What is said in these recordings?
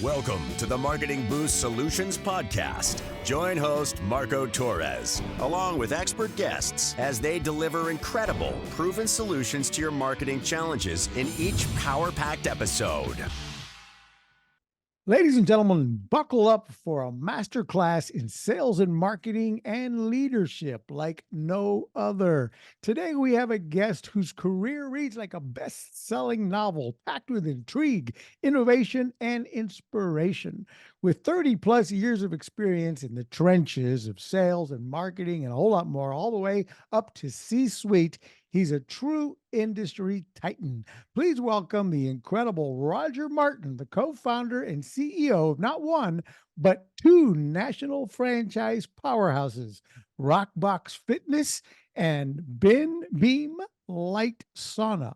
Welcome to the Marketing Boost Solutions Podcast. Join host Marco Torres, along with expert guests, as they deliver incredible, proven solutions to your marketing challenges in each power-packed episode. Ladies and gentlemen, buckle up for a masterclass in sales and marketing and leadership like no other. Today, we have a guest whose career reads like a best-selling novel packed with intrigue, innovation, and inspiration. With 30-plus years of experience in the trenches of sales and marketing and a whole lot more, all the way up to C-suite, he's a true industry titan. Please welcome the incredible Roger Martin, the co-founder and CEO of not one, but two national franchise powerhouses, RockBox Fitness and Beam Light Sauna.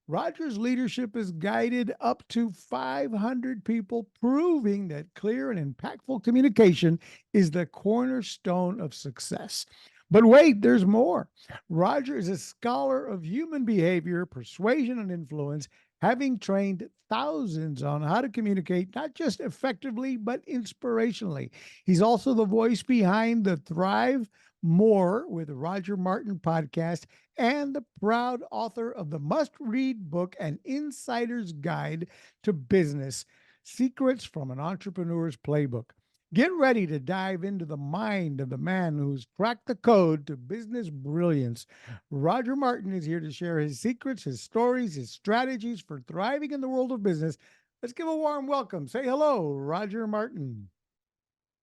Roger's leadership has guided up to 500 people, proving that clear and impactful communication is the cornerstone of success. But wait, there's more. Roger is a scholar of human behavior, persuasion, and influence, having trained thousands on how to communicate, not just effectively, but inspirationally. He's also the voice behind the Thrive More with Roger Martin podcast and the proud author of the must-read book, An Insider's Guide to Business, Secrets from an Entrepreneur's Playbook. Get ready to dive into the mind of the man who's cracked the code to business brilliance. Roger Martin is here to share his secrets, his stories, his strategies for thriving in the world of business. Let's give a warm welcome. Say hello, Roger Martin.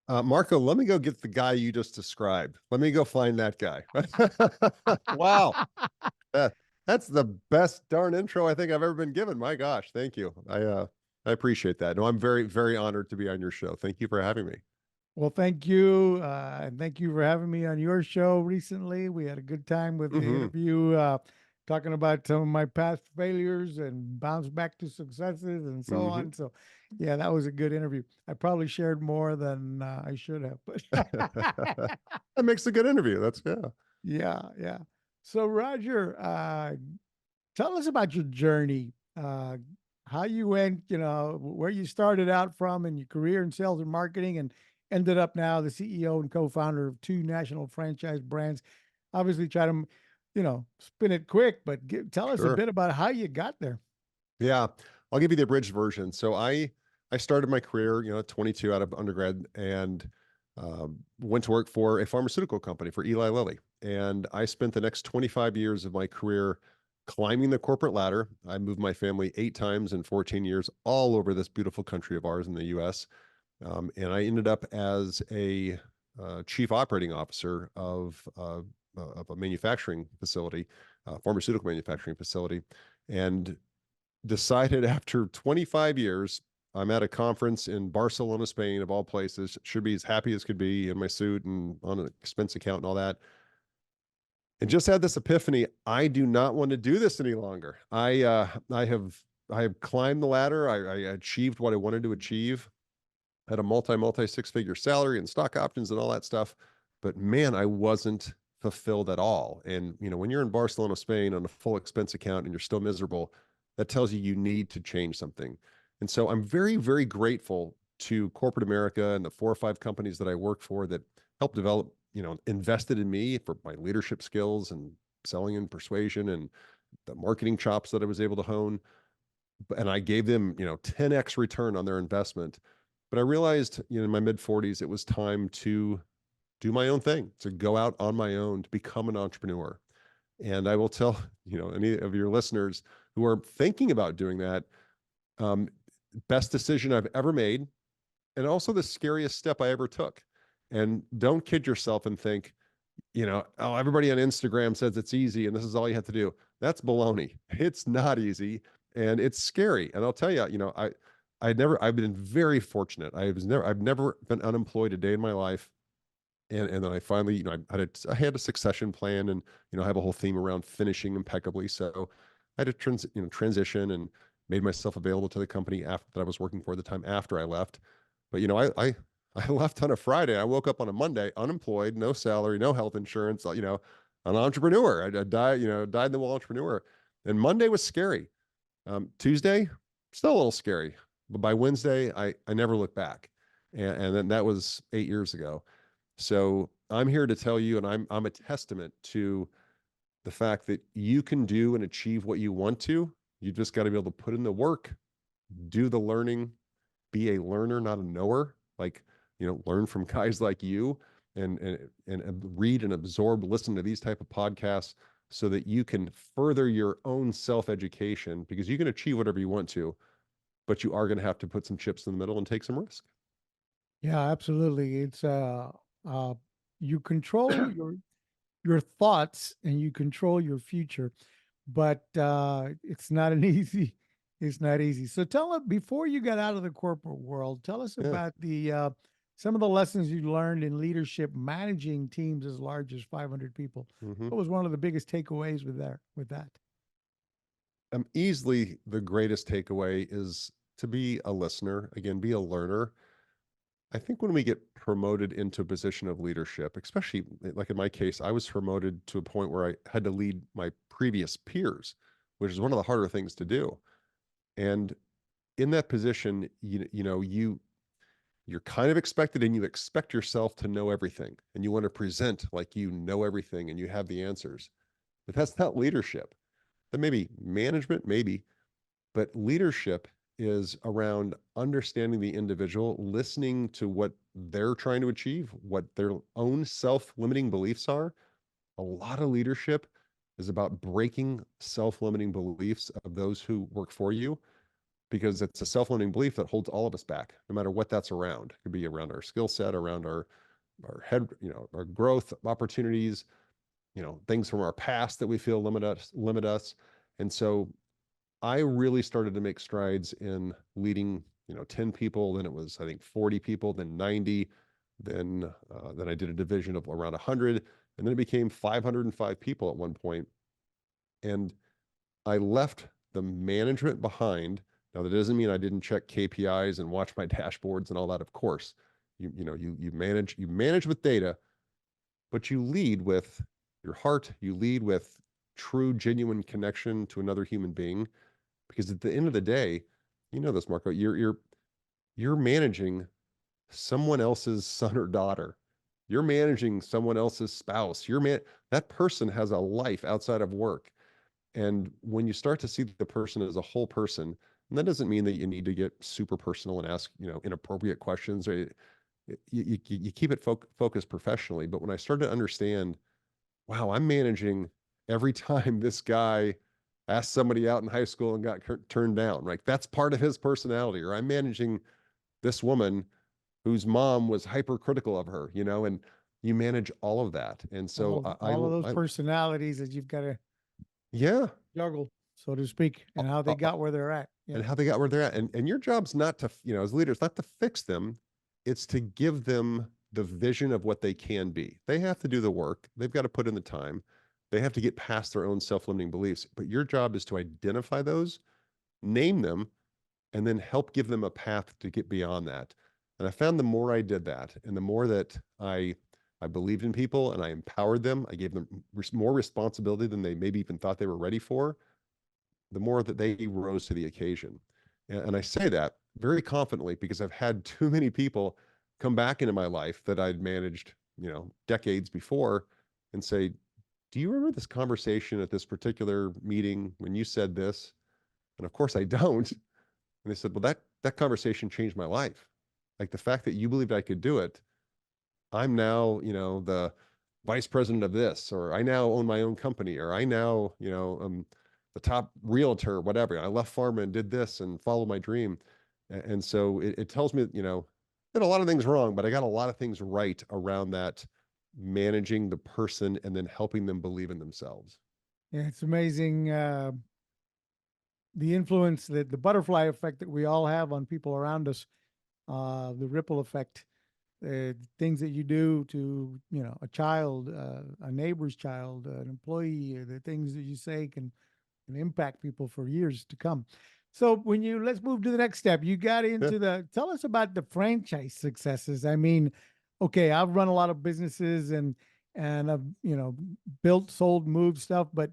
Marco, let me go get the guy you just described. Let me go find that guy. Wow. That's the best darn intro I think I've ever been given. My gosh. Thank you. I appreciate that. No, I'm very, very honored to be on your show. Thank you for having me. Well, thank you. And thank you for having me on your show recently. We had a good time with the interview, talking about some of my past failures and bounce back to successes and so on. So yeah, that was a good interview. I probably shared more than I should have, but that makes a good interview. That's Yeah. So Roger, tell us about your journey, how you went, where you started out from in your career in sales and marketing and ended up now the CEO and co-founder of two national franchise brands. Obviously try to, spin it quick, but tell us a bit about how you got there. Yeah, I'll give you the abridged version. So I started my career, at 22 out of undergrad and went to work for a pharmaceutical company for Eli Lilly. And I spent the next 25 years of my career climbing the corporate ladder. I moved my family 8 times in 14 years all over this beautiful country of ours in the US. And I ended up as a chief operating officer of a manufacturing facility, pharmaceutical manufacturing facility, and decided after 25 years, I'm at a conference in Barcelona, Spain, of all places, should be as happy as could be in my suit and on an expense account and all that. And just had this epiphany. I do not want to do this any longer. I have climbed the ladder. I achieved what I wanted to achieve. Had a multi 6-figure salary and stock options and all that stuff. But man, I wasn't fulfilled at all. And when you're in Barcelona, Spain on a full expense account and you're still miserable, that tells you need to change something. And so I'm very, very grateful to corporate America and the 4 or 5 companies that I work for that helped develop, invested in me for my leadership skills and selling and persuasion and the marketing chops that I was able to hone. And I gave them, 10x return on their investment. But I realized, in my mid 40s, it was time to do my own thing, to go out on my own, to become an entrepreneur. And I will tell, any of your listeners who are thinking about doing that, best decision I've ever made, and also the scariest step I ever took. And don't kid yourself and think, oh, everybody on Instagram says it's easy and this is all you have to do. That's baloney. It's not easy and it's scary. And I'll tell you, I've been very fortunate. I've never been unemployed a day in my life. And then I finally, I had a succession plan and, I have a whole theme around finishing impeccably. So I had to transition and made myself available to the company after that I was working for the time after I left. But, I left on a Friday. I woke up on a Monday, unemployed, no salary, no health insurance, an entrepreneur. I died in the wall entrepreneur. And Monday was scary. Tuesday, still a little scary. But by Wednesday, I never looked back. And then that was 8 years ago. So I'm here to tell you, and I'm a testament to the fact that you can do and achieve what you want to. You just got to be able to put in the work, do the learning, be a learner, not a knower. Like, learn from guys like you, and read and absorb, listen to these type of podcasts so that you can further your own self-education, because you can achieve whatever you want to, but you are going to have to put some chips in the middle and take some risk. Yeah, absolutely. It's you control your thoughts and you control your future, but it's not an it's not easy. So tell us, before you got out of the corporate world, tell us Yeah. about the some of the lessons you learned in leadership, managing teams as large as 500 people. Mm-hmm. What was one of the biggest takeaways with that? Easily the greatest takeaway is to be a listener, again, be a learner. I think when we get promoted into a position of leadership, especially like in my case, I was promoted to a point where I had to lead my previous peers, which is one of the harder things to do. And in that position, you're kind of expected, and you expect yourself to know everything, and you want to present like you know everything and you have the answers. But that's not leadership. That may be management, maybe, but leadership is around understanding the individual, listening to what they're trying to achieve, what their own self-limiting beliefs are. A lot of leadership is about breaking self-limiting beliefs of those who work for you, because it's a self-limiting belief that holds all of us back, no matter what that's around. It could be around our skill set, around our head, our growth opportunities, things from our past that we feel limit us. And so I really started to make strides in leading, 10 people. Then it was, I think, 40 people, then 90. Then I did a division of around 100. And then it became 505 people at one point. And I left the management behind. Now, that doesn't mean I didn't check KPIs and watch my dashboards and all that. Of course, you manage with data, but you lead with your heart. You lead with true, genuine connection to another human being, because at the end of the day, this, Marco, you're managing someone else's son or daughter. You're managing someone else's spouse. That person has a life outside of work. And when you start to see the person as a whole person, and that doesn't mean that you need to get super personal and ask, inappropriate questions, or you keep it focused professionally. But when I started to understand, wow, I'm managing every time this guy asked somebody out in high school and got turned down, right? That's part of his personality. Or I'm managing this woman whose mom was hypercritical of her, and you manage all of that. And so all of those personalities that you've got to juggle, so to speak, and how they got where they're at. Yeah. And how they got where they're at. And your job's not to, as leaders, not to fix them. It's to give them the vision of what they can be. They have to do the work. They've got to put in the time. They have to get past their own self-limiting beliefs. But your job is to identify those, name them, and then help give them a path to get beyond that. And I found the more I did that, and the more that I believed in people and I empowered them, I gave them more responsibility than they maybe even thought they were ready for, the more that they rose to the occasion. And I say that very confidently because I've had too many people come back into my life that I'd managed, decades before, and say, do you remember this conversation at this particular meeting when you said this? And of course I don't. And they said, well, that conversation changed my life. Like, the fact that you believed I could do it, I'm now, the vice president of this, or I now own my own company, or I now, the top realtor, whatever. I left pharma and did this and followed my dream. And so it tells me, did a lot of things wrong, but I got a lot of things right around that, managing the person and then helping them believe in themselves. Yeah, it's amazing. The influence, that the butterfly effect that we all have on people around us, the ripple effect, things that you do to, a child, a neighbor's child, an employee, the things that you say can impact people for years to come. So let's move to the next step. You got into tell us about the franchise successes. I mean, okay, I've run a lot of businesses and I've, built, sold, moved stuff, but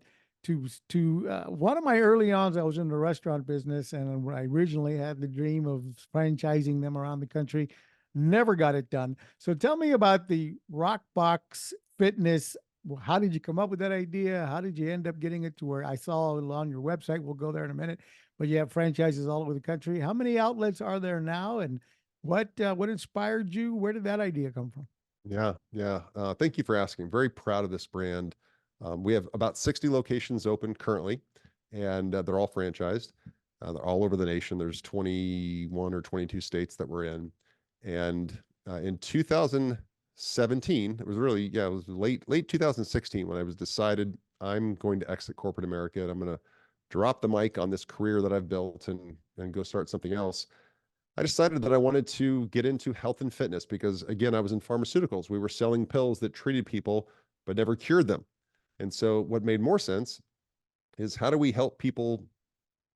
one of my early ons. I was in the restaurant business, and I originally had the dream of franchising them around the country. Never got it done. So tell me about the RockBox Fitness. How did you come up with that idea? How did you end up getting it to where I saw it on your website? We'll go there in a minute. But you have franchises all over the country. How many outlets are there now? And what inspired you? Where did that idea come from? Yeah, yeah. Thank you for asking. Very proud of this brand. We have about 60 locations open currently, and they're all franchised. They're all over the nation. There's 21 or 22 states that we're in. And in 2017, it was really, yeah, it was late 2016 when I was decided I'm going to exit corporate America and I'm going to drop the mic on this career that I've built and go start something else. I decided that I wanted to get into health and fitness because, again, I was in pharmaceuticals. We were selling pills that treated people but never cured them. And so what made more sense is, how do we help people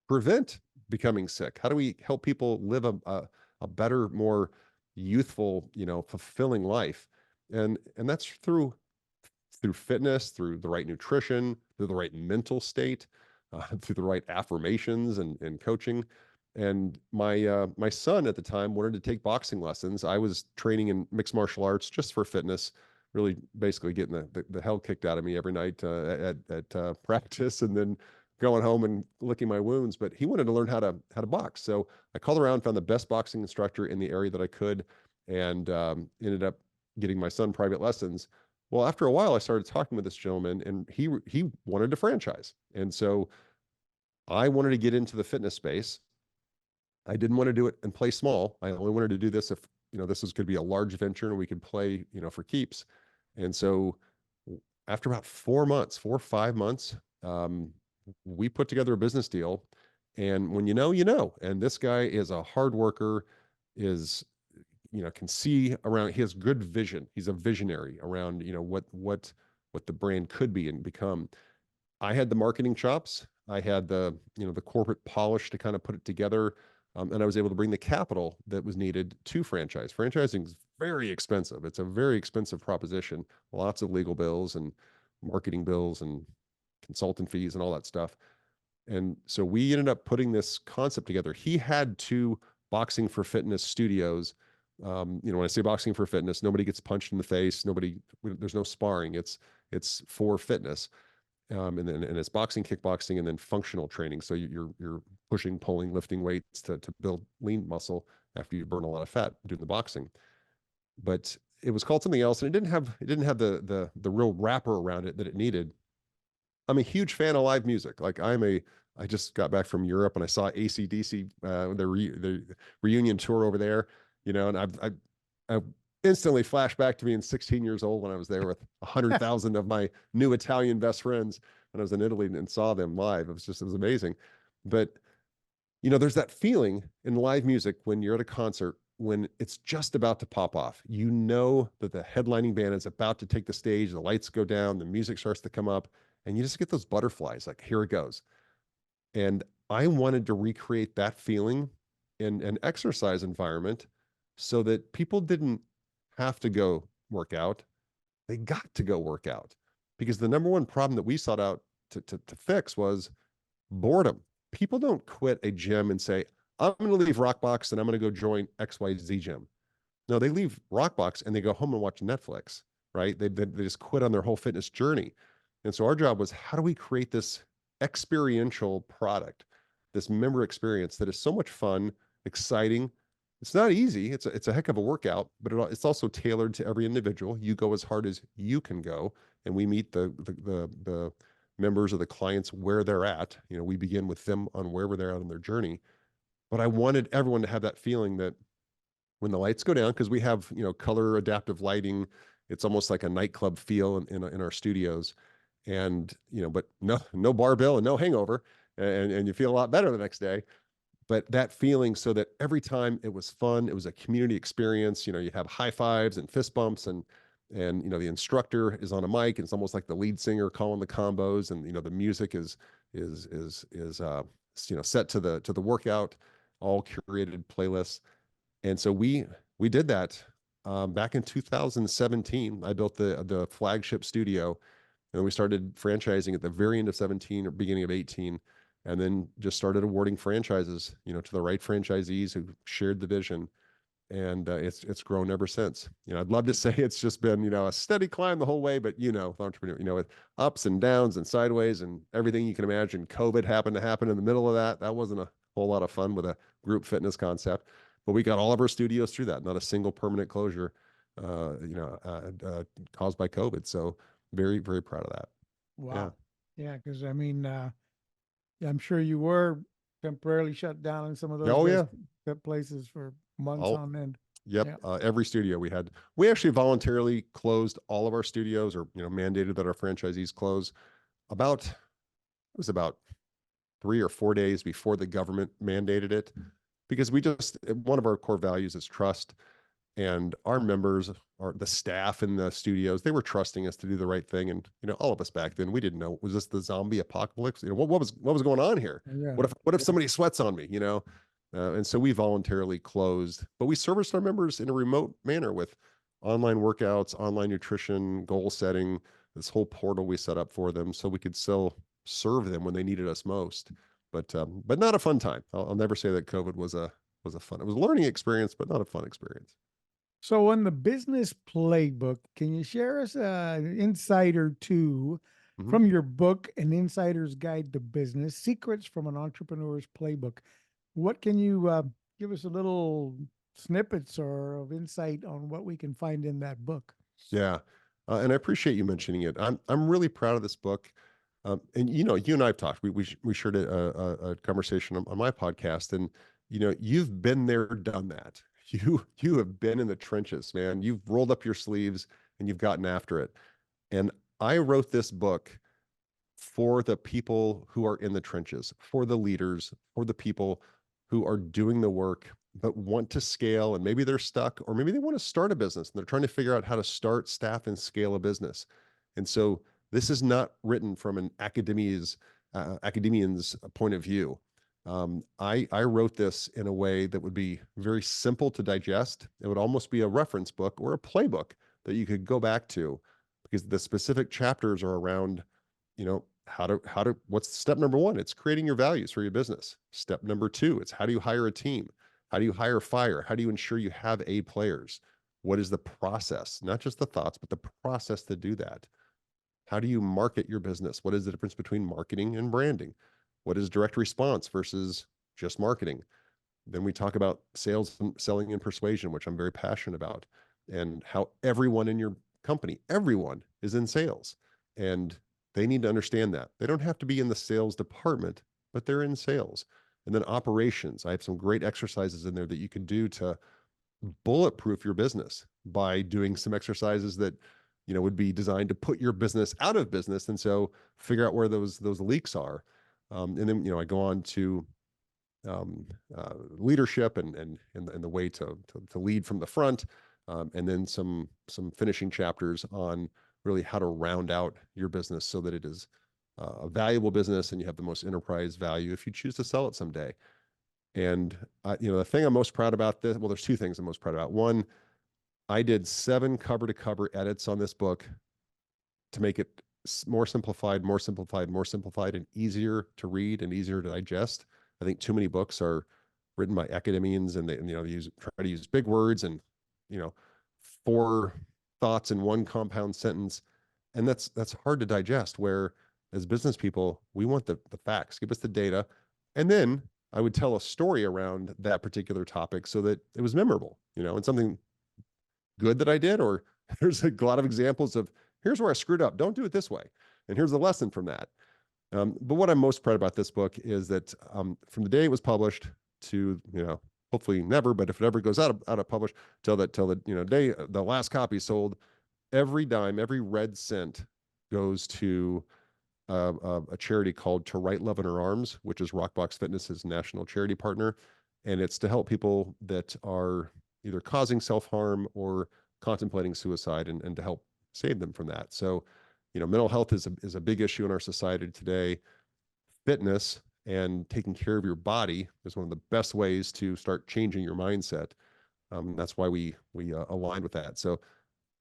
prevent becoming sick? How do we help people live a better, more youthful, fulfilling life? And that's through fitness, through the right nutrition, through the right mental state, through the right affirmations and coaching. And my son at the time wanted to take boxing lessons. I was training in mixed martial arts just for fitness, really basically getting the hell kicked out of me every night at practice, and then going home and licking my wounds. But he wanted to learn how to box. So I called around, found the best boxing instructor in the area that I could, and ended up getting my son private lessons. Well, after a while, I started talking with this gentleman, and he wanted to franchise. And so I wanted to get into the fitness space. I didn't want to do it and play small. I only wanted to do this if, this was going to be a large venture and we could play, for keeps. And so after about 4 or 5 months, we put together a business deal. And when you know, and this guy is a hard worker, can see around, he has good vision. He's a visionary around, what the brand could be and become. I had the marketing chops. I had the corporate polish to kind of put it together. And I was able to bring the capital that was needed to franchise. Franchising is very expensive. It's a very expensive proposition. Lots of legal bills and marketing bills and consultant fees and all that stuff. And so we ended up putting this concept together. He had 2 boxing for fitness studios. When I say boxing for fitness, nobody gets punched in the face. There's no sparring. It's for fitness. And it's boxing, kickboxing, and then functional training. So you're pushing, pulling, lifting weights to build lean muscle after you burn a lot of fat doing the boxing. But it was called something else, and it didn't have the real wrapper around it that it needed. I'm a huge fan of live music. Like I just got back from Europe and I saw AC/DC, the reunion tour over there, and I instantly flashed back to being 16 years old when I was there with 100,000 of my new Italian best friends when I was in Italy and saw them live. It was amazing. But, there's that feeling in live music when you're at a concert, when it's just about to pop off, that the headlining band is about to take the stage, the lights go down, the music starts to come up, and you just get those butterflies, like, here it goes. And I wanted to recreate that feeling in an exercise environment so that people didn't have to go work out. They got to go work out, because the number one problem that we sought out to fix was boredom. People don't quit a gym and say, I'm going to leave RockBox and I'm going to go join XYZ gym. No, they leave RockBox and they go home and watch Netflix, right? They just quit on their whole fitness journey. And so our job was, how do we create this experiential product, this member experience that is so much fun, exciting? It's not easy. It's a heck of a workout, but it's also tailored to every individual. You go as hard as you can go, and we meet the members of the clients where they're at. We begin with them on wherever they're at on their journey. But I wanted everyone to have that feeling that when the lights go down, because we have color adaptive lighting, it's almost like a nightclub feel in our studios, and but no barbell and no hangover, and you feel a lot better the next day. But that feeling, so that every time it was fun, it was a community experience. You have high fives and fist bumps, and the instructor is on a mic, and it's almost like the lead singer calling the combos, and the music is set to the workout, all curated playlists. And so we did that back in 2017. I built the flagship studio, And then we started franchising at the very end of 17 or beginning of 18, and then just started awarding franchises, to the right franchisees who shared the vision. And it's grown ever since. I'd love to say it's just been, a steady climb the whole way, but with entrepreneur, with ups and downs and sideways and everything you can imagine. COVID happened to happen in the middle of that. That wasn't a whole lot of fun with a group fitness concept, but we got all of our studios through that. Not a single permanent closure, caused by COVID. So very, very proud of that. Wow. Yeah. Cause I mean, I'm sure you were temporarily shut down in some of those Oh yeah. places for months Oh, on end. yep. Yeah. Every studio we actually voluntarily closed all of our studios, or, mandated that our franchisees close it was about 3 or 4 days before the government mandated it, because one of our core values is trust, and our members, the staff in the studios, they were trusting us to do the right thing. And, all of us back then, we didn't know, was this the zombie apocalypse? What was going on here? Yeah. What if somebody sweats on me, and so we voluntarily closed, but we serviced our members in a remote manner with online workouts, online nutrition, goal setting, this whole portal we set up for them so we could still serve them when they needed us most. But not a fun time. I'll never say that COVID was a fun. It was a learning experience, but not a fun experience. So on the Business Playbook, can you share us an insight or two from your book, An Insider's Guide to Business, Secrets from an Entrepreneur's Playbook? What can you give us a little snippets or of insight on what we can find in that book? Yeah. And I appreciate you mentioning it. I'm really proud of this book. And you and I have talked. We shared a conversation on my podcast, and you've been there, done that. You have been in the trenches, man. You've rolled up your sleeves and you've gotten after it. And I wrote this book for the people who are in the trenches, for the leaders, for the people who are doing the work but want to scale, and maybe they're stuck, or maybe they want to start a business and they're trying to figure out how to start, staff, and scale a business. And so this is not written from an academian's point of view. I wrote this in a way that would be very simple to digest. It would almost be a reference book or a playbook that you could go back to, because the specific chapters are around, what's step number 1? It's creating your values for your business. Step number 2, it's how do you hire a team? How do you hire fire? How do you ensure you have A players? What is the process? Not just the thoughts, but the process to do that. How do you market your business? What is the difference between marketing and branding? What is direct response versus just marketing? Then we talk about sales and selling and persuasion, which I'm very passionate about, and how everyone in your company, everyone is in sales, and they need to understand that. They don't have to be in the sales department, but they're in sales. And then operations. I have some great exercises in there that you can do to bulletproof your business by doing some exercises that would be designed to put your business out of business. And so figure out where those leaks are. And then, I go on to leadership and the way to lead from the front. And then some finishing chapters on really how to round out your business so that it is a valuable business and you have the most enterprise value if you choose to sell it someday. And the thing I'm most proud about this, well, there's 2 things I'm most proud about. One, I did 7 cover to cover edits on this book to make it more simplified, and easier to read and easier to digest. I think too many books are written by academians, and they try to use big words and 4 thoughts in one compound sentence, and that's hard to digest. Where as business people, we want the facts. Give us the data, and then I would tell a story around that particular topic so that it was memorable, and something good that I did, or there's a lot of examples of here's where I screwed up. Don't do it this way. And here's the lesson from that. But what I'm most proud about this book is that from the day it was published to, hopefully never, but if it ever goes out of publish till the day the last copy sold, every dime, every red cent goes to a charity called To Right Love in Her Arms, which is RockBox Fitness's national charity partner. And it's to help people that are either causing self-harm or contemplating suicide, and to help save them from that. So, mental health is a big issue in our society today. Fitness and taking care of your body is one of the best ways to start changing your mindset. That's why we aligned with that. So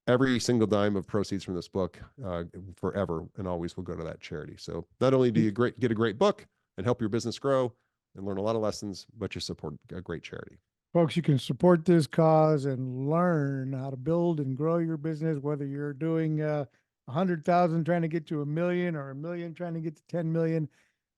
every single dime of proceeds from this book forever and always will go to that charity. So not only do you get a great book and help your business grow and learn a lot of lessons, but you support a great charity. Folks, you can support this cause and learn how to build and grow your business, whether you're doing 100,000 trying to get to 1 million or 1 million trying to get to 10 million.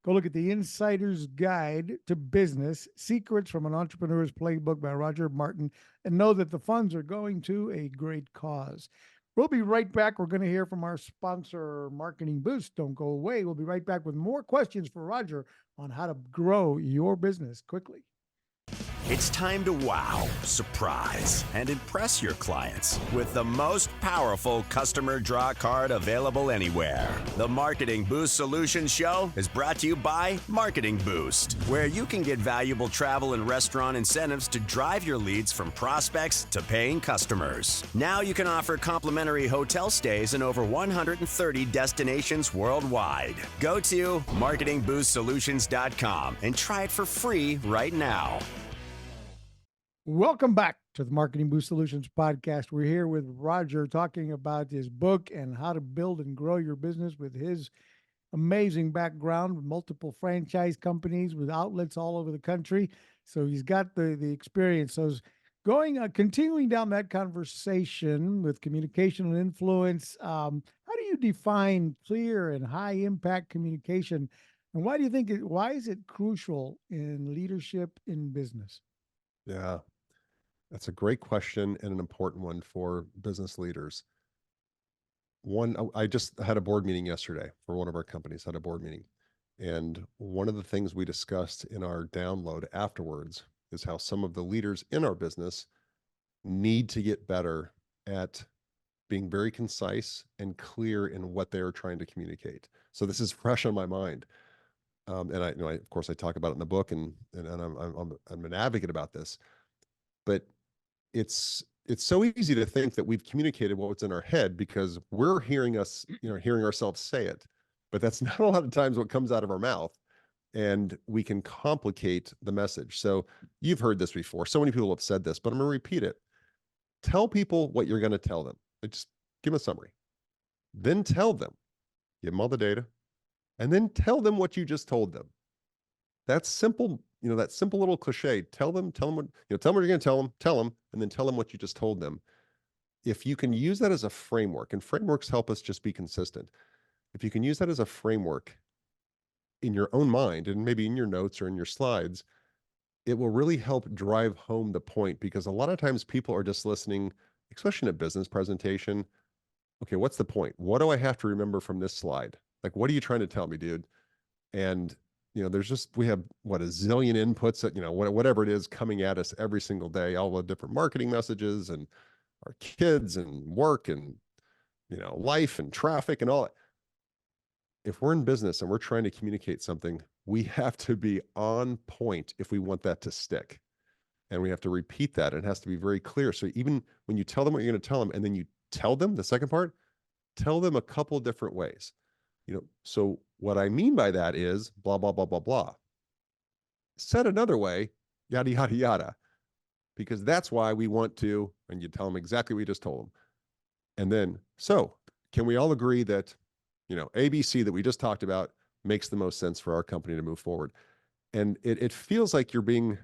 Go look at the Insider's Guide to Business, Secrets from an Entrepreneur's Playbook by Roger Martin, and know that the funds are going to a great cause. We'll be right back. We're going to hear from our sponsor, Marketing Boost. Don't go away. We'll be right back with more questions for Roger on how to grow your business quickly. It's time to wow, surprise, and impress your clients with the most powerful customer draw card available anywhere. The Marketing Boost Solutions Show is brought to you by Marketing Boost, where you can get valuable travel and restaurant incentives to drive your leads from prospects to paying customers. Now you can offer complimentary hotel stays in over 130 destinations worldwide. Go to marketingboostsolutions.com and try it for free right now. Welcome back to the Marketing Boost Solutions podcast. We're here with Roger talking about his book and how to build and grow your business with his amazing background with multiple franchise companies with outlets all over the country. So he's got the experience. So continuing down that conversation with communication and influence, how do you define clear and high impact communication? And why is it crucial in leadership in business? Yeah. That's a great question and an important one for business leaders. I just had a board meeting yesterday for one of our companies, had a board meeting. And one of the things we discussed in our download afterwards is how some of the leaders in our business need to get better at being very concise and clear in what they are trying to communicate. So this is fresh on my mind. And of course, I talk about it in the book, and I'm an advocate about this. But it's so easy to think that we've communicated what's in our head because we're hearing ourselves say it, but that's not a lot of times what comes out of our mouth, and we can complicate the message. So you've heard this before. So many people have said this, but I'm going to repeat it. Tell people what you're going to tell them. Just give them a summary. Then tell them, give them all the data, and then tell them what you just told them. That's simple. That simple little cliche. Tell them what you're going to tell them, and then tell them what you just told them. If you can use that as a framework, and frameworks help us just be consistent. If you can use that as a framework in your own mind and maybe in your notes or in your slides, it will really help drive home the point, because a lot of times people are just listening, especially in a business presentation. Okay, what's the point? What do I have to remember from this slide? Like, what are you trying to tell me, dude? And we have a zillion inputs that, whatever it is coming at us every single day, all the different marketing messages and our kids and work and, life and traffic and all that. If we're in business and we're trying to communicate something, we have to be on point if we want that to stick. And we have to repeat that. And it has to be very clear. So even when you tell them what you're going to tell them, and then you tell them the second part, tell them a couple different ways. So what I mean by that is blah, blah, blah, blah, blah. Said another way, yada, yada, yada, because that's why we want to, and you tell them exactly what you just told them. And then, so can we all agree that, ABC that we just talked about makes the most sense for our company to move forward? And it feels like you're being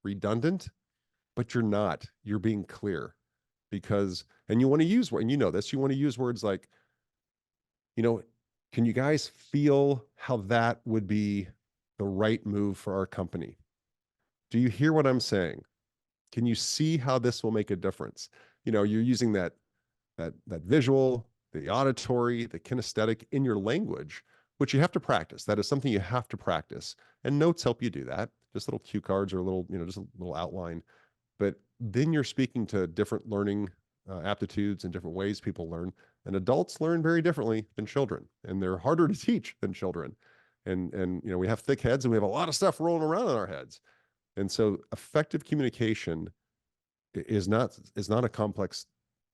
redundant, but you're not. You're being clear, because, and you want to use, and you want to use words like, can you guys feel how that would be the right move for our company? Do you hear what I'm saying? Can you see how this will make a difference? You're using that visual, the auditory, the kinesthetic in your language, which you have to practice. That is something you have to practice. And notes help you do that. Just little cue cards or just a little outline. But then you're speaking to different learning aptitudes and different ways people learn. And adults learn very differently than children, and they're harder to teach than children. And we have thick heads, and we have a lot of stuff rolling around in our heads. And so effective communication is not a complex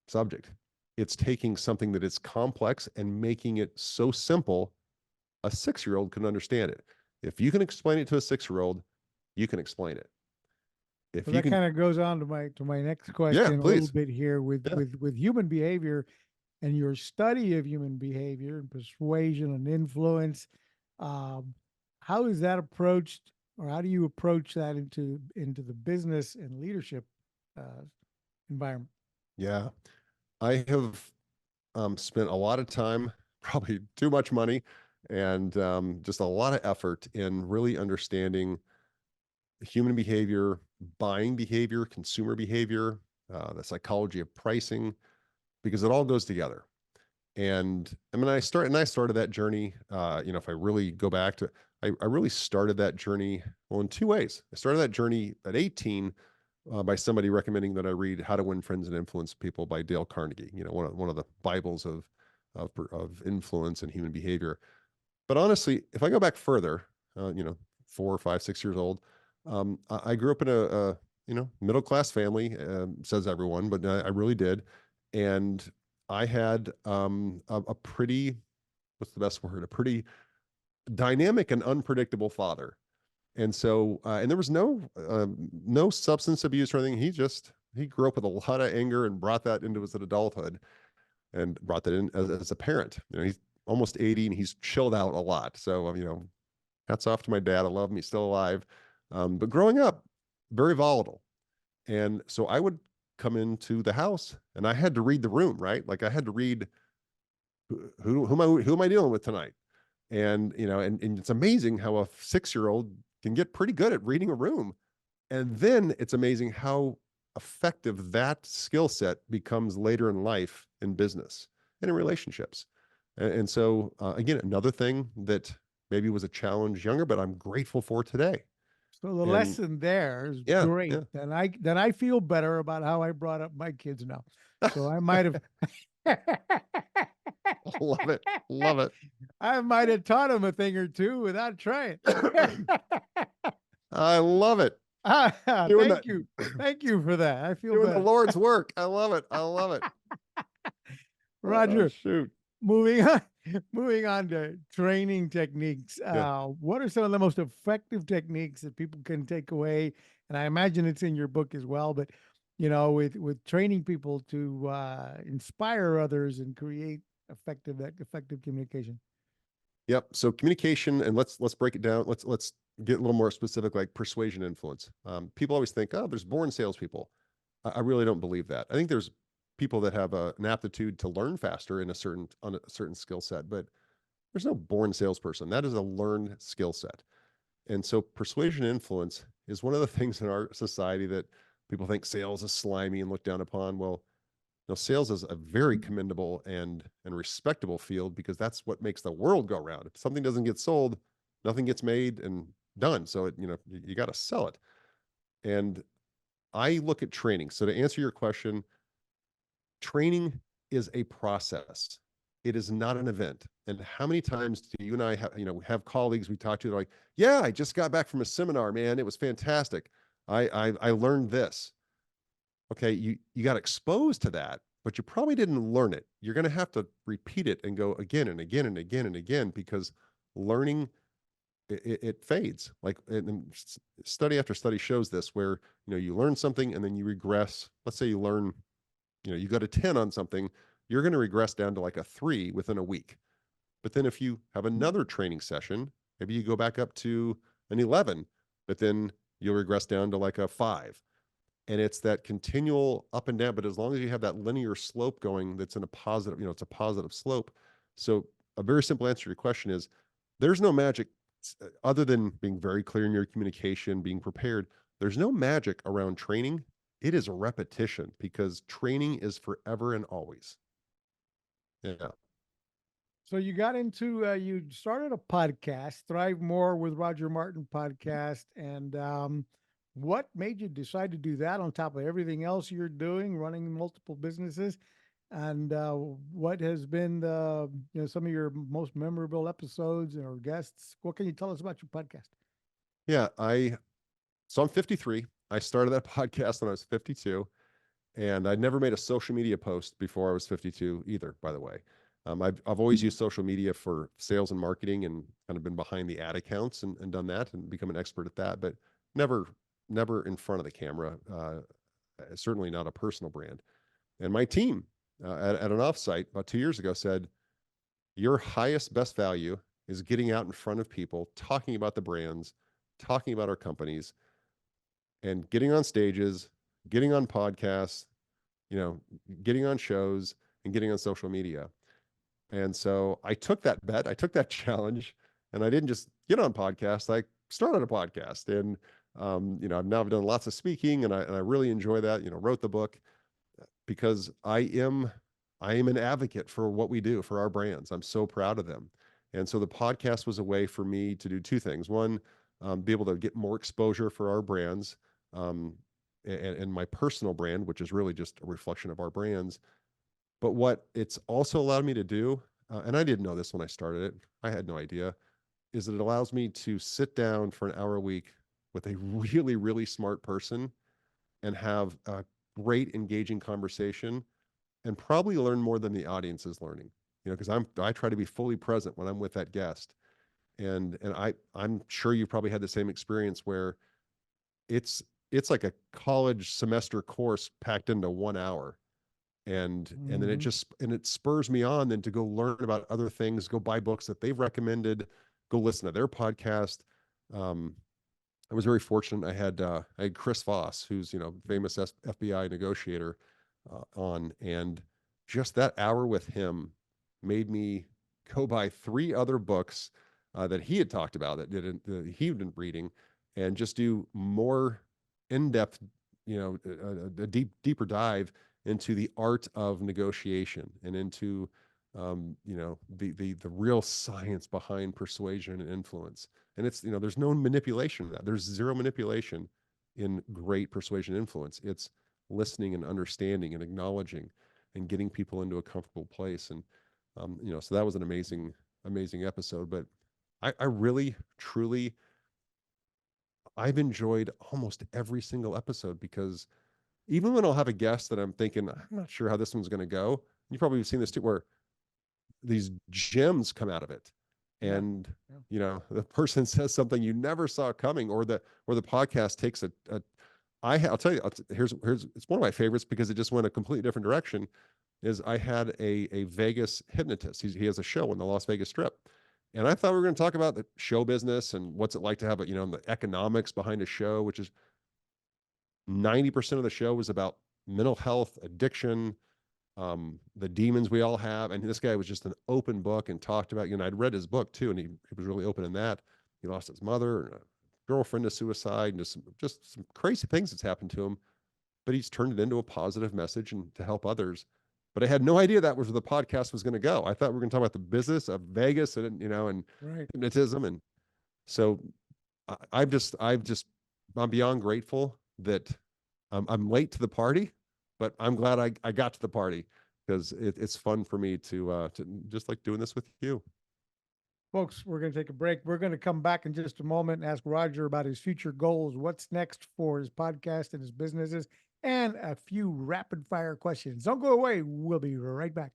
subject. It's taking something that is complex and making it so simple a 6-year-old can understand it. If you can explain it to a 6-year-old, you can explain it. if So you that can, kind of goes on to my next yeah, question a little please. bit here with Yeah. human behavior and your study of human behavior and persuasion and influence. Um, how is that approached, or how do you approach that into the business and leadership environment? Yeah. I have spent a lot of time, probably too much money, and just a lot of effort in really understanding human behavior, buying behavior, consumer behavior, the psychology of pricing, because it all goes together. And I mean, I started that journey. If I really go back to, I really started that journey, well, in two ways. I started that journey at 18 by somebody recommending that I read How to Win Friends and Influence People by Dale Carnegie. One of the Bibles of influence and human behavior. But honestly, if I go back further, 4, 5, 6 years old, I grew up in a middle class family. Says everyone, but I really did, and I had a pretty, what's the best word? A pretty dynamic and unpredictable father. And so, and there was no substance abuse or anything. He grew up with a lot of anger and brought that into his adulthood and brought that in as a parent. He's almost 80 and he's chilled out a lot. So, hats off to my dad. I love him. He's still alive. But growing up, very volatile. And so I would come into the house and I had to read the room, right? Like I had to read who am I dealing with tonight? And, and it's amazing how a 6-year-old can get pretty good at reading a room. And then it's amazing how effective that skill set becomes later in life in business and in relationships. And so, again, another thing that maybe was a challenge younger, but I'm grateful for today. So the And lesson there is yeah, great. yeah. Then I feel better about how I brought up my kids now. So I might have Love it. Love it. I might have taught them a thing or two without trying. I love it. Doing Thank that, you. Thank you for that. I feel doing the better. Lord's work. I love it. I love it. Oh, Roger, shoot. moving on, moving on to training techniques. Yeah. What are some of the most effective techniques that people can take away? And I imagine it's in your book as well, but with training people to inspire others and create effective communication. Yep. So communication, and let's break it down. Let's get a little more specific, like persuasion influence. People always think, oh, there's born salespeople. I really don't believe that. I think there's people that have an aptitude to learn faster on a certain skill set, but there's no born salesperson. That is a learned skill set. And so persuasion influence is one of the things in our society that people think sales is slimy and looked down upon. Well, no, sales is a very commendable and respectable field because that's what makes the world go round. If something doesn't get sold, nothing gets made and done. So you got to sell it. And I look at training. So to answer your question, training is a process. It is not an event. And how many times do you and I have colleagues we talk to, they're like, yeah, I just got back from a seminar, man. It was fantastic. I learned this. Okay, you got exposed to that, but you probably didn't learn it. You're going to have to repeat it and go again and again and again and again because learning it fades. Like and study after study shows this, where you learn something and then you regress. Let's say you learn, you got a 10 on something, you're going to regress down to like a 3 within a week. But then if you have another training session, maybe you go back up to an 11, but then you'll regress down to like a 5. And it's that continual up and down, but as long as you have that linear slope going, that's in a positive, it's a positive slope. So a very simple answer to your question is there's no magic other than being very clear in your communication, being prepared. There's no magic around training. It is a repetition because training is forever and always. Yeah. So you got into you started a podcast, Thrive More with Roger Martin podcast, and what made you decide to do that on top of everything else you're doing, running multiple businesses? And what has been some of your most memorable episodes or guests? What can you tell us about your podcast? Yeah, so I'm 53. I started that podcast when I was 52, and I'd never made a social media post before I was 52 either, by the way. I've always used social media for sales and marketing and kind of been behind the ad accounts and done that and become an expert at that, but never never in front of the camera, certainly not a personal brand. And my team at an offsite about 2 years ago said, your highest best value is getting out in front of people, talking about the brands, talking about our companies, and getting on stages, getting on podcasts, getting on shows, and getting on social media. And so I took that bet, I took that challenge, and I didn't just get on podcasts. I started a podcast, and I've now done lots of speaking, and I really enjoy that. Wrote the book because I am an advocate for what we do for our brands. I'm so proud of them, and so the podcast was a way for me to do two things. One, be able to get more exposure for our brands, and my personal brand, which is really just a reflection of our brands. But what it's also allowed me to do, and I didn't know this when I started it, I had no idea, is that it allows me to sit down for an hour a week with a really, really smart person and have a great, engaging conversation, and probably learn more than the audience is learning. Because I try to be fully present when I'm with that guest, and I'm sure you probably had the same experience where it's like a college semester course packed into 1 hour. And then it spurs me on then to go learn about other things, go buy books that they've recommended, go listen to their podcast. I was very fortunate. I had Chris Voss, who's, famous FBI negotiator, on, and just that hour with him made me go buy 3 other books that he had talked about that he'd been reading, and just do more in-depth, a deeper dive into the art of negotiation and into, the real science behind persuasion and influence. And it's, there's no manipulation in that. There's zero manipulation in great persuasion and influence. It's listening and understanding and acknowledging and getting people into a comfortable place. And, so that was an amazing, amazing episode. But I really, truly, I've enjoyed almost every single episode, because even when I'll have a guest that I'm thinking, I'm not sure how this one's going to go, you probably have seen this too, where these gems come out of it. And, the person says something you never saw coming, or the podcast takes I'll tell you, here's, it's one of my favorites because it just went a completely different direction. Is I had a Vegas hypnotist. He has a show on the Las Vegas Strip. And I thought we were going to talk about the show business and what's it like to have the economics behind a show, which is 90% of the show was about mental health, addiction, the demons we all have. And this guy was just an open book and talked about, I'd read his book too, and he was really open in that. He lost his mother and a girlfriend to suicide, and just some crazy things that's happened to him. But he's turned it into a positive message and to help others. But I had no idea that was where the podcast was going to go. I thought we were going to talk about the business of Vegas and, and Right. hypnotism. And so I'm beyond grateful that I'm late to the party, but I'm glad I got to the party, because it's fun for me to just like doing this with you. Folks, we're going to take a break. We're going to come back in just a moment and ask Roger about his future goals, what's next for his podcast and his businesses, and a few rapid fire questions. Don't go away. We'll be right back.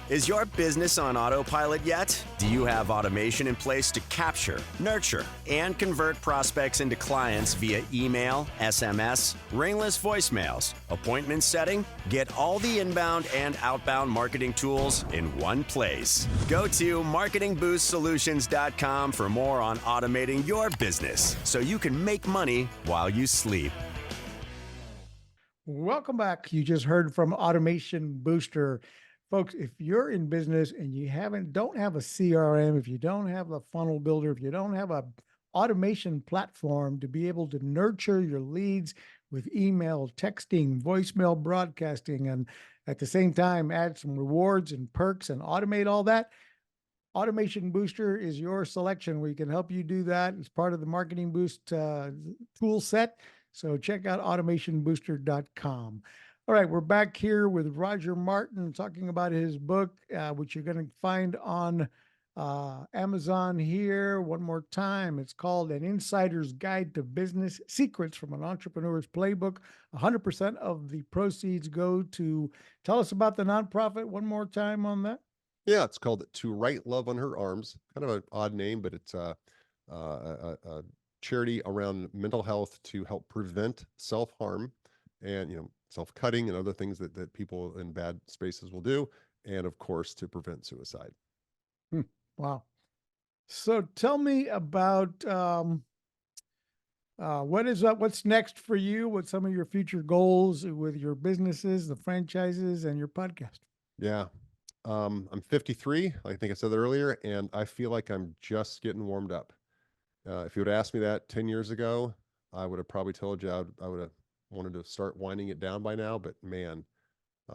Is your business on autopilot yet? Do you have automation in place to capture, nurture, and convert prospects into clients via email, SMS, ringless voicemails, appointment setting? Get all the inbound and outbound marketing tools in one place. Go to marketingboostsolutions.com for more on automating your business so you can make money while you sleep. Welcome back. You just heard from Automation Booster. Folks, if you're in business and you don't have a CRM, if you don't have a funnel builder, if you don't have a automation platform to be able to nurture your leads with email, texting, voicemail broadcasting, and at the same time add some rewards and perks and automate all that, Automation Booster is your selection. We can help you do that. It's part of the Marketing Boost tool set. So check out automationbooster.com. All right, we're back here with Roger Martin talking about his book, which you're going to find on Amazon here. One more time, it's called An Insider's Guide to Business Secrets from an Entrepreneur's Playbook. 100% of the proceeds go to, tell us about the nonprofit one more time on that. Yeah, it's called To Write Love on Her Arms. Kind of an odd name, but it's charity around mental health to help prevent self-harm and, self-cutting and other things that people in bad spaces will do. And of course, to prevent suicide. Wow. So tell me about what's next for you? What's some of your future goals with your businesses, the franchises, and your podcast? Yeah. I'm 53, I think I said that earlier, and I feel like I'm just getting warmed up. If you would ask me that 10 years ago, I would have probably told you I would have wanted to start winding it down by now. But man,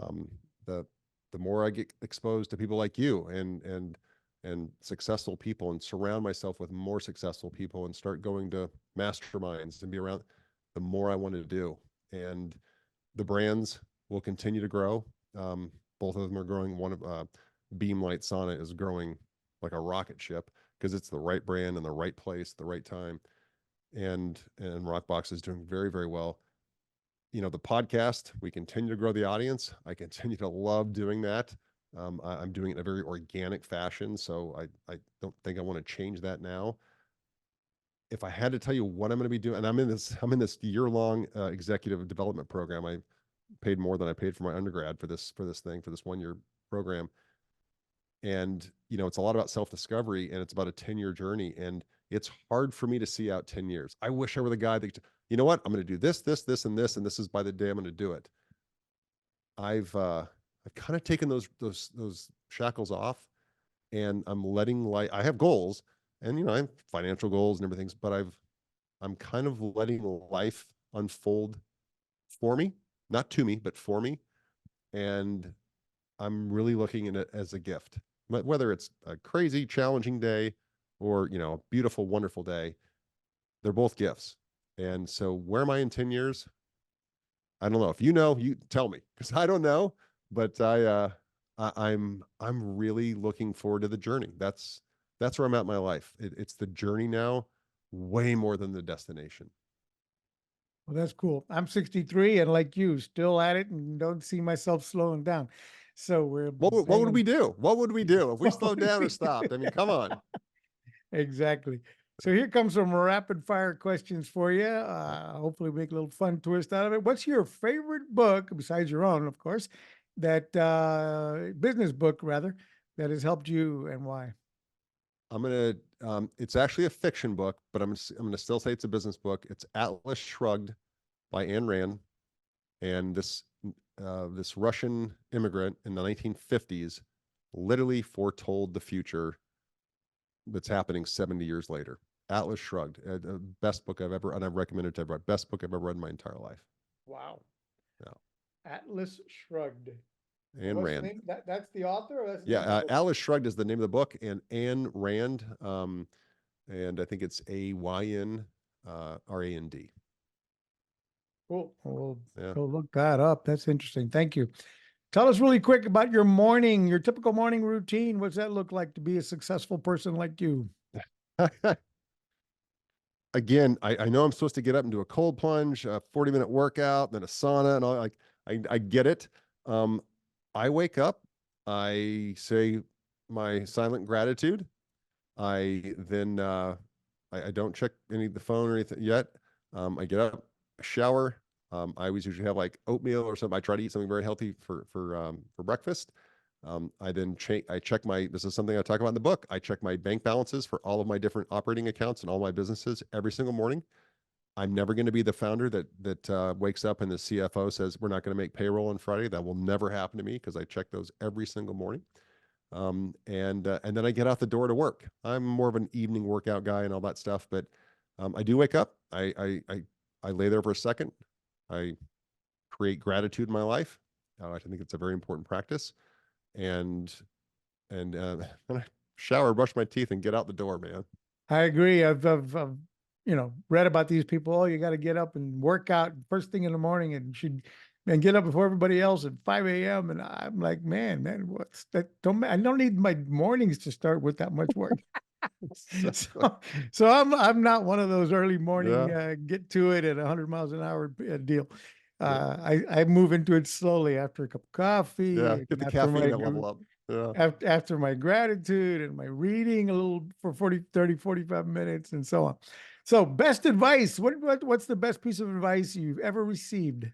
um, the more I get exposed to people like you and successful people, and surround myself with more successful people, and start going to masterminds and be around, the more I want to do. And the brands will continue to grow. Both of them are growing. One of Beam Light Sauna is growing like a rocket ship because it's the right brand in the right place, the right time. And RockBox is doing very, very well. The podcast, we continue to grow the audience. I continue to love doing that. I'm doing it in a very organic fashion, so I don't think I want to change that now. If I had to tell you what I'm going to be doing, and I'm in this year-long executive development program. I paid more than I paid for my undergrad for this 1-year program. And, it's a lot about self-discovery, and it's about a 10-year journey. And it's hard for me to see out 10 years. I wish I were the guy that, you know what, I'm going to do this, and this, and this is by the day I'm going to do it. I've kind of taken those shackles off, and I'm letting life, I have goals, and, I have financial goals and everything, but I'm kind of letting life unfold for me, not to me, but for me. And I'm really looking at it as a gift. But whether it's a crazy, challenging day or, a beautiful, wonderful day, they're both gifts. And so where am I in 10 years? I don't know. If you know, you tell me, because I don't know. But I'm really looking forward to the journey. That's where I'm at in my life. It's the journey now, way more than the destination. Well, that's cool. I'm 63 and like you, still at it and don't see myself slowing down. So what would we do? What would we do if we slowed down or stopped? I mean, come on. Exactly. So here comes some rapid fire questions for you. Hopefully make a little fun twist out of it. What's your favorite book, besides your own, of course, that business book rather, that has helped you, and why? It's actually a fiction book, but I'm gonna still say it's a business book. It's Atlas Shrugged by Ayn Rand. And this Russian immigrant in the 1950s literally foretold the future that's happening 70 years later. Atlas Shrugged, the best book I've ever, and I've recommended to everybody, best book I've ever read in my entire life. Wow. Yeah. Atlas Shrugged. Ayn Rand. That's the author? Or that's the Yeah, Atlas Shrugged is the name of the book, and Ayn Rand, and I think it's AYN RAND. Cool. We'll Yeah. go look that up. That's interesting. Thank you. Tell us really quick about your typical morning routine. What's that look like to be a successful person like you? Again, I know I'm supposed to get up and do a cold plunge, a 40-minute workout, then a sauna, and all. Like, I get it. I wake up, I say my silent gratitude. I then I don't check any of the phone or anything yet. I get up, shower. I always usually have like oatmeal or something. I try to eat something very healthy for breakfast. I then check this is something I talk about in the book. I check my bank balances for all of my different operating accounts and all my businesses every single morning. I'm never going to be the founder that wakes up and the CFO says, we're not going to make payroll on Friday. That will never happen to me, because I check those every single morning. And then I get out the door to work. I'm more of an evening workout guy and all that stuff, but I do wake up. I lay there for a second. I create gratitude in my life. I think it's a very important practice. And then I shower, brush my teeth, and get out the door, man. I agree. I've read about these people. Oh, you got to get up and work out first thing in the morning, and get up before everybody else at 5 a.m. And I'm like, man, what's that? I don't need my mornings to start with that much work. so I'm not one of those early morning get to it at 100 miles an hour deal. I move into it slowly after a cup of coffee. Yeah, get the caffeine to level up. Yeah. After my gratitude and my reading a little for 30, 45 minutes and so on. So best advice. What's the best piece of advice you've ever received?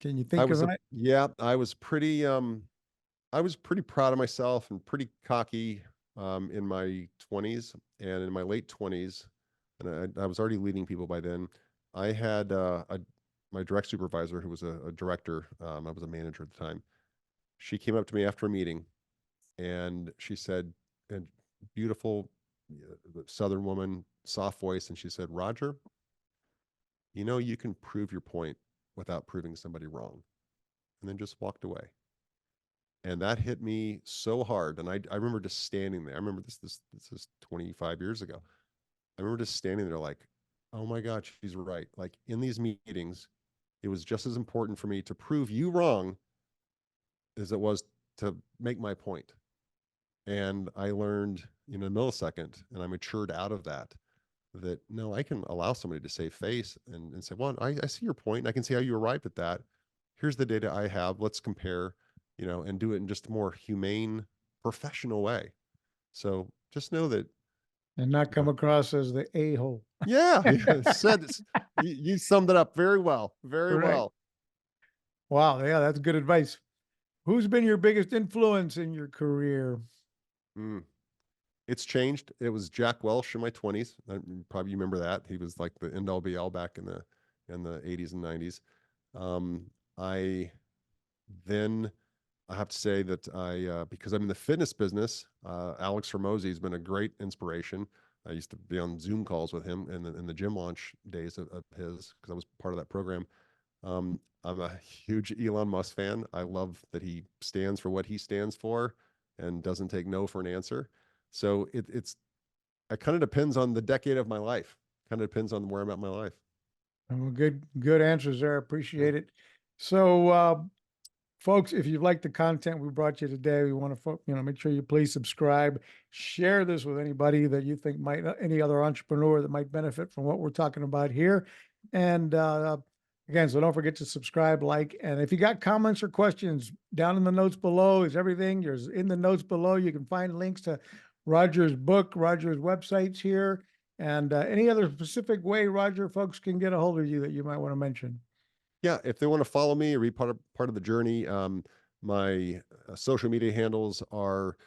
Can you think of it? I was pretty proud of myself and pretty cocky in my 20s and in my late 20s, and I was already leading people by then. I had my direct supervisor, who was a director. I was a manager at the time. She came up to me after a meeting, and she said, and beautiful Southern woman, soft voice, and she said, "Roger, you can prove your point without proving somebody wrong," and then just walked away. And that hit me so hard. And I remember just standing there. I remember this is 25 years ago. I remember just standing there like, oh my God, she's right. Like in these meetings, it was just as important for me to prove you wrong as it was to make my point. And I learned in a millisecond, and I matured out of that no, I can allow somebody to save face and say, well, I see your point. And I can see how you arrived at that. Here's the data I have. Let's compare, and do it in just a more humane, professional way. So just know that. And not come across as the a-hole. Yeah. You summed it up very well. Very well. Wow. Yeah, that's good advice. Who's been your biggest influence in your career? It's changed. It was Jack Welch in my 20s. Probably you remember that. He was like the end all be all back in the 80s and 90s. I have to say that because I'm in the fitness business, Alex Hormozi has been a great inspiration. I used to be on Zoom calls with him in the gym launch days of his, because I was part of that program. I'm a huge Elon Musk fan. I love that he stands for what he stands for and doesn't take no for an answer. So it kind of depends on the decade of my life. Kind of depends on where I'm at in my life. Well, good answers there. Appreciate it. So, folks, if you've liked the content we brought you today, we want to, make sure you please subscribe, share this with anybody that you think any other entrepreneur that might benefit from what we're talking about here. And again, so don't forget to subscribe, like, and if you got comments or questions, down in the notes below is everything. There's in the notes below, you can find links to Roger's book, Roger's websites here, and any other specific way, Roger, folks can get a hold of you that you might want to mention. Yeah, if they want to follow me or be part of the journey, my social media handles are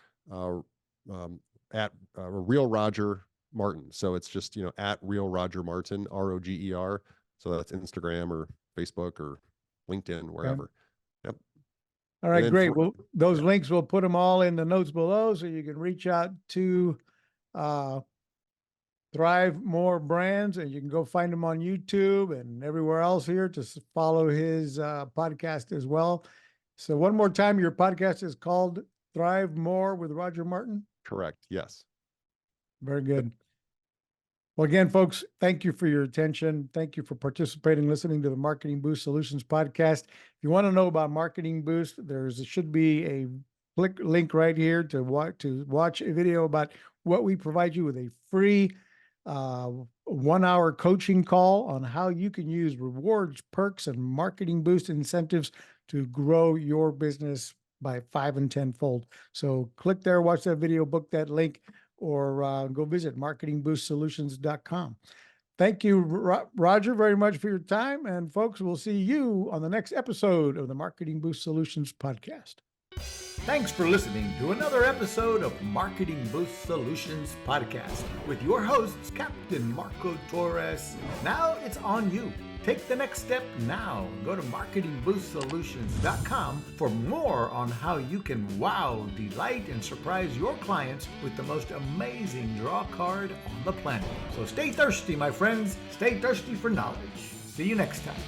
at Real Roger Martin. So it's just at Real Roger Martin, ROGER. So that's Instagram or Facebook or LinkedIn, wherever. Okay. Yep. All right, great. Well, those links, we'll put them all in the notes below, so you can reach out to Thrive More Brands, and you can go find him on YouTube and everywhere else here to follow his podcast as well. So one more time, your podcast is called Thrive More with Roger Martin? Correct. Yes. Very good. Well, again, folks, thank you for your attention. Thank you for participating, listening to the Marketing Boost Solutions podcast. If you want to know about Marketing Boost, there should be a link right here to watch a video about what we provide you with a free 1-hour coaching call on how you can use rewards, perks, and Marketing Boost incentives to grow your business by 5 and 10-fold. So click there, watch that video, book that link, or go visit marketingboostsolutions.com. Thank you, Roger, very much for your time. And folks, we'll see you on the next episode of the Marketing Boost Solutions podcast. Thanks for listening to another episode of Marketing Boost Solutions Podcast with your hosts, Captain Marco Torres. Now it's on you. Take the next step now. Go to marketingboostsolutions.com for more on how you can wow, delight, and surprise your clients with the most amazing draw card on the planet. So stay thirsty, my friends. Stay thirsty for knowledge. See you next time.